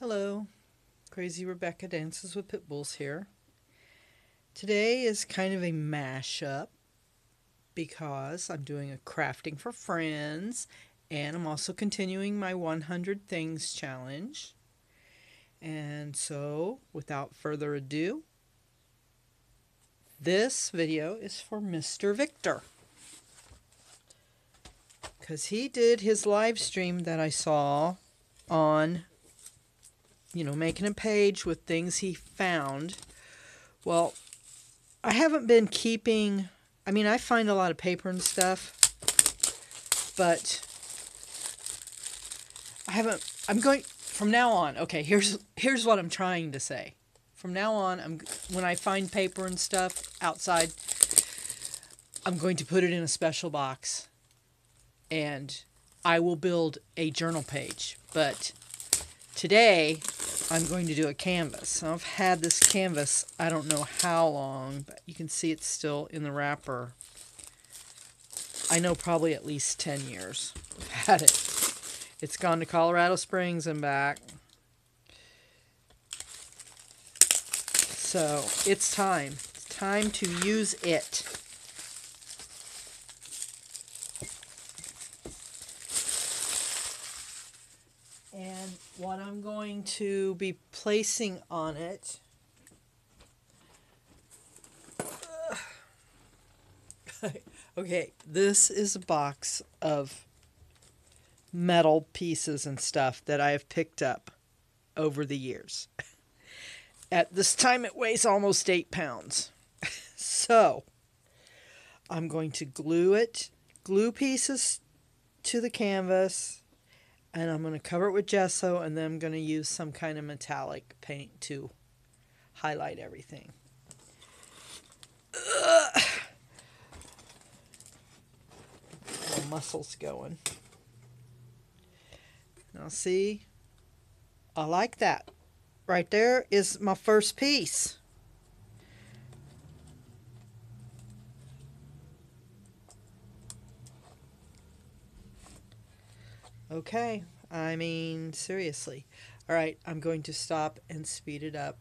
Hello, Crazy Rebecca Dances with Pitbulls here. Today is kind of a mashup because I'm doing a crafting for friends and I'm also continuing my 100 Things challenge. And so, without further ado, this video is for Mr. Victor, because he did his live stream that I saw on making a page with things he found. Well, I haven't been keeping, I find a lot of paper and stuff, but I'm going, from now on, okay, here's what I'm trying to say. From now on, when I find paper and stuff outside, I'm going to put it in a special box, and I will build a journal page, but today, I'm going to do a canvas. I've had this canvas, I don't know how long, but you can see it's still in the wrapper. I know probably at least 10 years I've had it. It's gone to Colorado Springs and back. So, it's time. It's time to use it. And what I'm going to be placing on it, okay, this is a box of metal pieces and stuff that I have picked up over the years. At this time it weighs almost 8 pounds. So, I'm going to glue pieces to the canvas, and I'm going to cover it with gesso, and then I'm going to use some kind of metallic paint to highlight everything. My muscles going. Now see, I like that. Right there is my first piece. Okay, seriously. Alright, I'm going to stop and speed it up,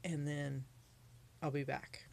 and then I'll be back.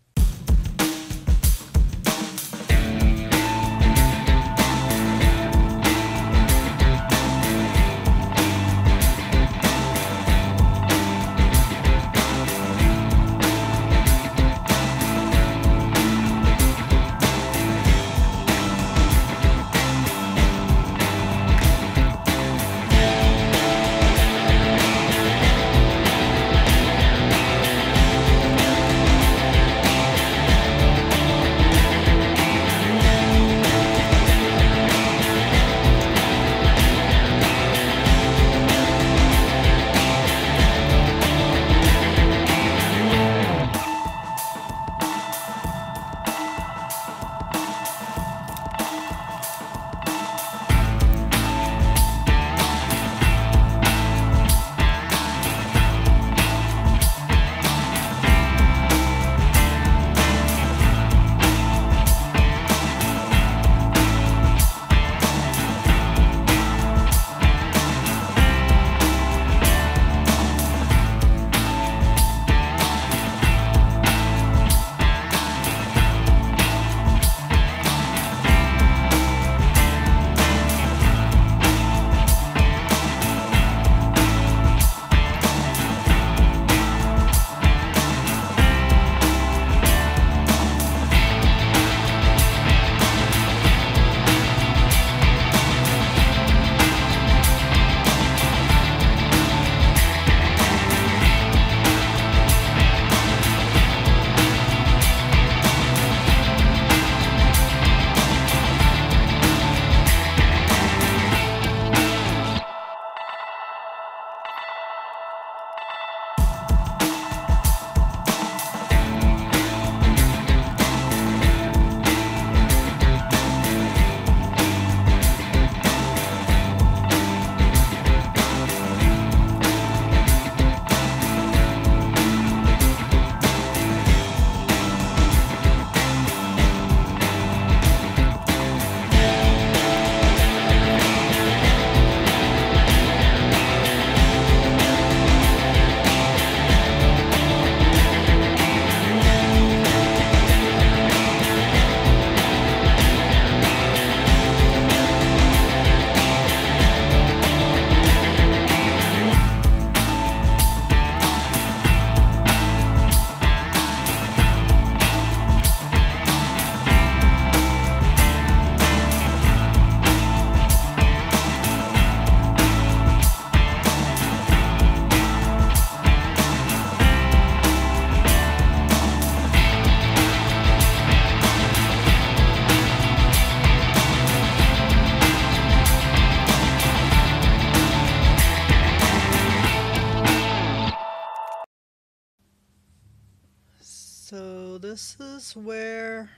So this is where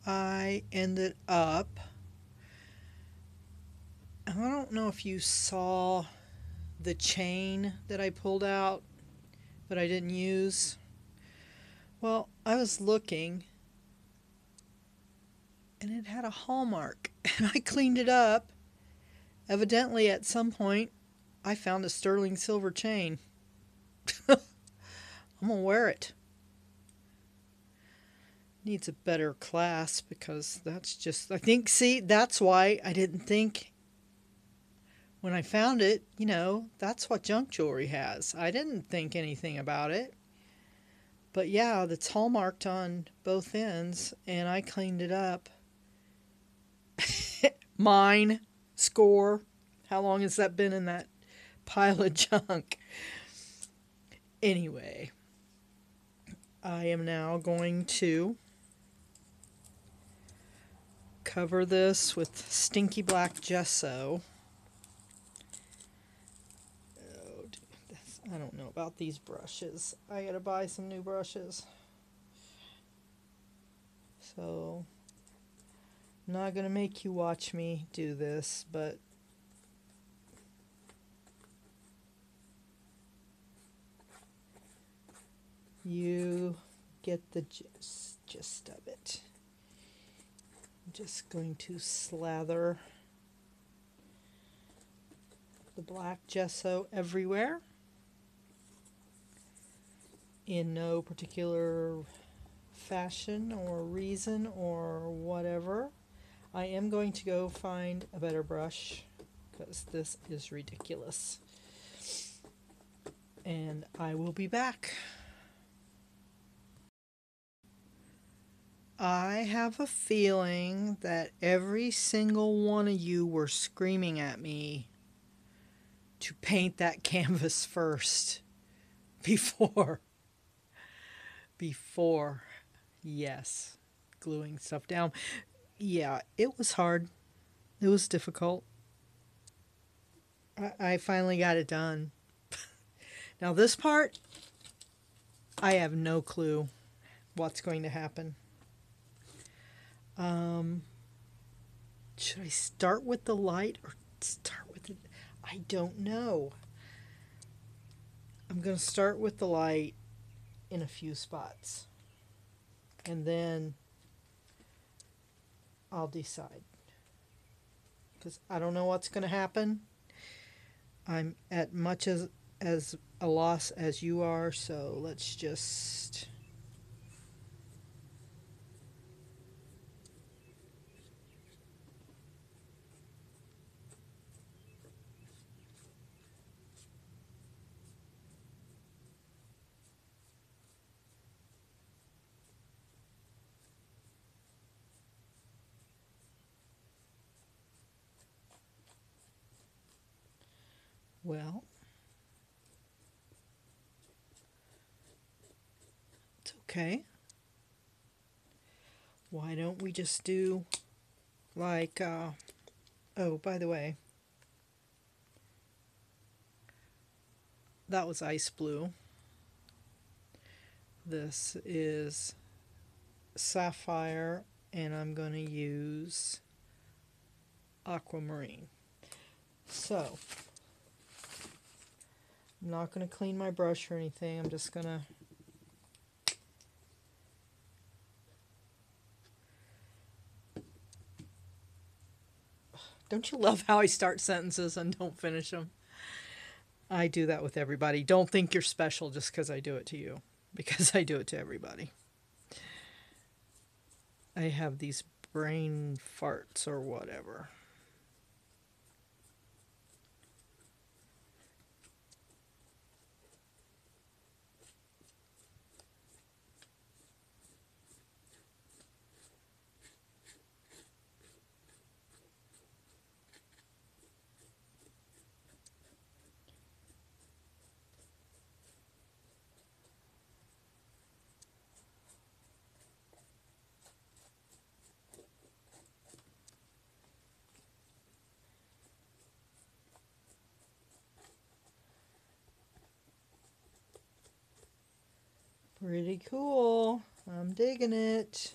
I ended up. I don't know if you saw the chain that I pulled out, but I didn't use. Well, I was looking and it had a hallmark and I cleaned it up. Evidently, at some point, I found a sterling silver chain. I'm gonna wear it. Needs a better clasp because that's just, I think, see, that's why I didn't think when I found it, that's what junk jewelry has. I didn't think anything about it. But yeah, it's hallmarked on both ends and I cleaned it up. Mine. Score. How long has that been in that pile of junk? Anyway, I am now going to cover this with stinky black gesso. Oh, I don't know about these brushes. I gotta buy some new brushes. So, I'm not gonna make you watch me do this, but you get the gist of it. I'm just going to slather the black gesso everywhere in no particular fashion or reason or whatever. I am going to go find a better brush because this is ridiculous. And I will be back. I have a feeling that every single one of you were screaming at me to paint that canvas first. Before, yes, gluing stuff down. Yeah, it was hard. It was difficult. I finally got it done. Now this part, I have no clue what's going to happen. Should I start with the light or start with it? I don't know. I'm going to start with the light in a few spots. And then I'll decide. Because I don't know what's going to happen. I'm at much as a loss as you are, so let's just... Well, it's okay. Why don't we just do like, oh, by the way, that was ice blue. This is sapphire, and I'm going to use aquamarine. So, I'm not going to clean my brush or anything. I'm just going to Don't you love how I start sentences and don't finish them? I do that with everybody. Don't think you're special just because I do it to you. Because I do it to everybody. I have these brain farts or whatever. Pretty cool. I'm digging it.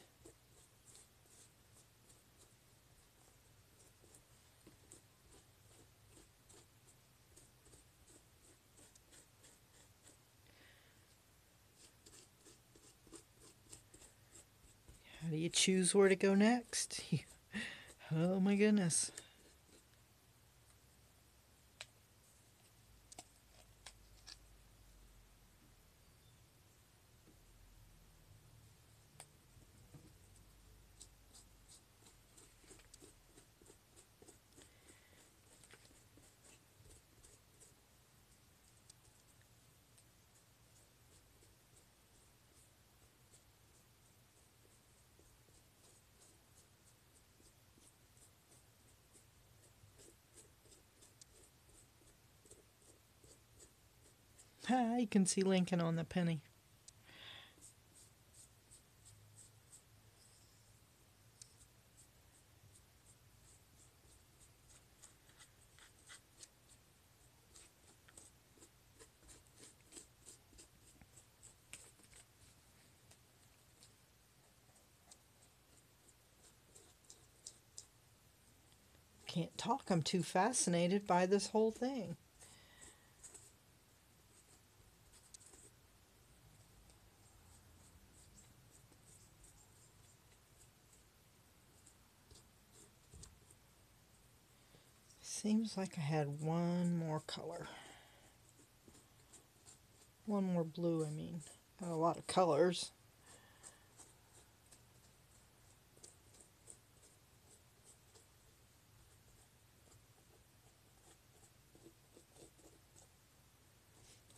How do you choose where to go next? Oh my goodness. Ah, you can see Lincoln on the penny. Can't talk, I'm too fascinated by this whole thing. Seems like I had one more color. One more blue, I mean. Got a lot of colors.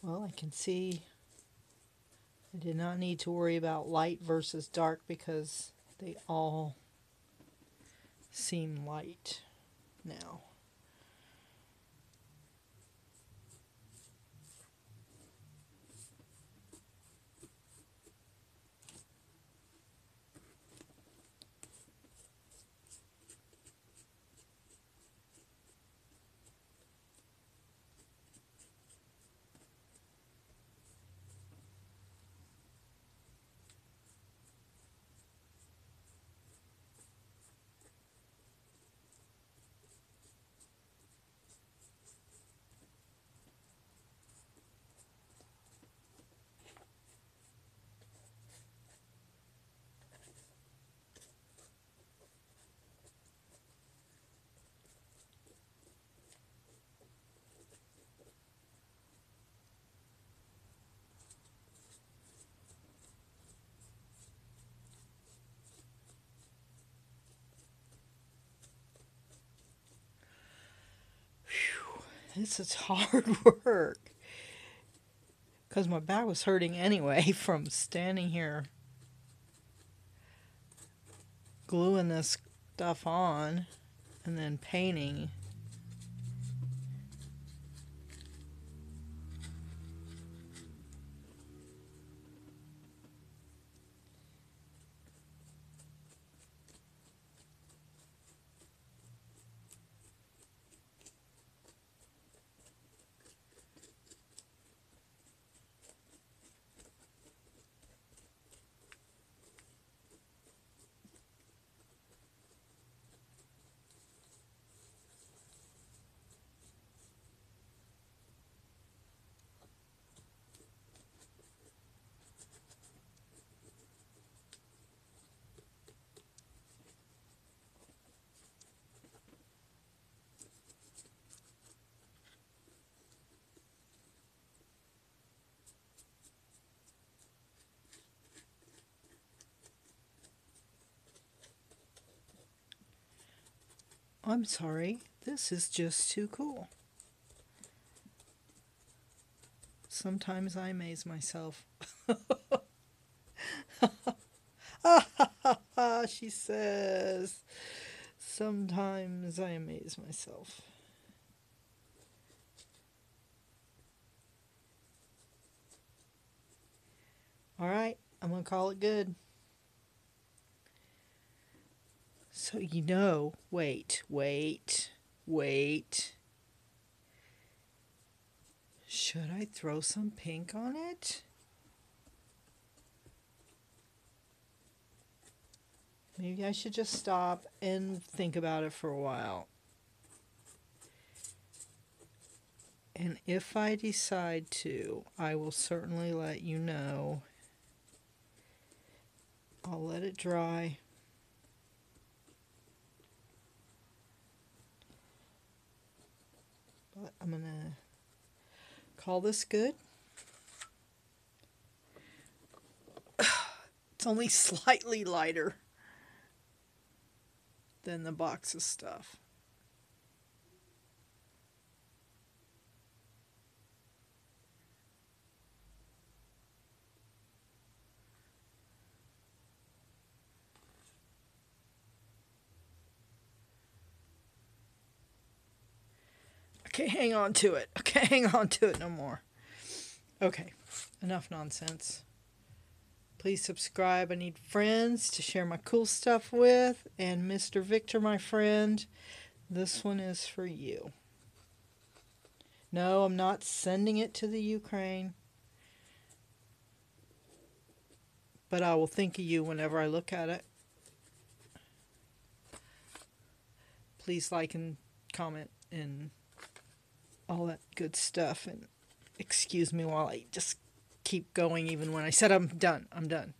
Well, I can see I did not need to worry about light versus dark because they all seem light now. This is hard work because my back was hurting anyway from standing here gluing this stuff on and then painting. I'm sorry, this is just too cool. Sometimes I amaze myself. She says, sometimes I amaze myself. All right, I'm going to call it good. So, wait. Should I throw some pink on it? Maybe I should just stop and think about it for a while. And if I decide to, I will certainly let you know. I'll let it dry. But I'm going to call this good. It's only slightly lighter than the box of stuff. Okay, hang on to it. Okay, hang on to it no more. Okay, enough nonsense. Please subscribe. I need friends to share my cool stuff with. And Mr. Victor, my friend, this one is for you. No, I'm not sending it to the Ukraine. But I will think of you whenever I look at it. Please like and comment and all that good stuff. And excuse me while I just keep going even when I said I'm done. I'm done.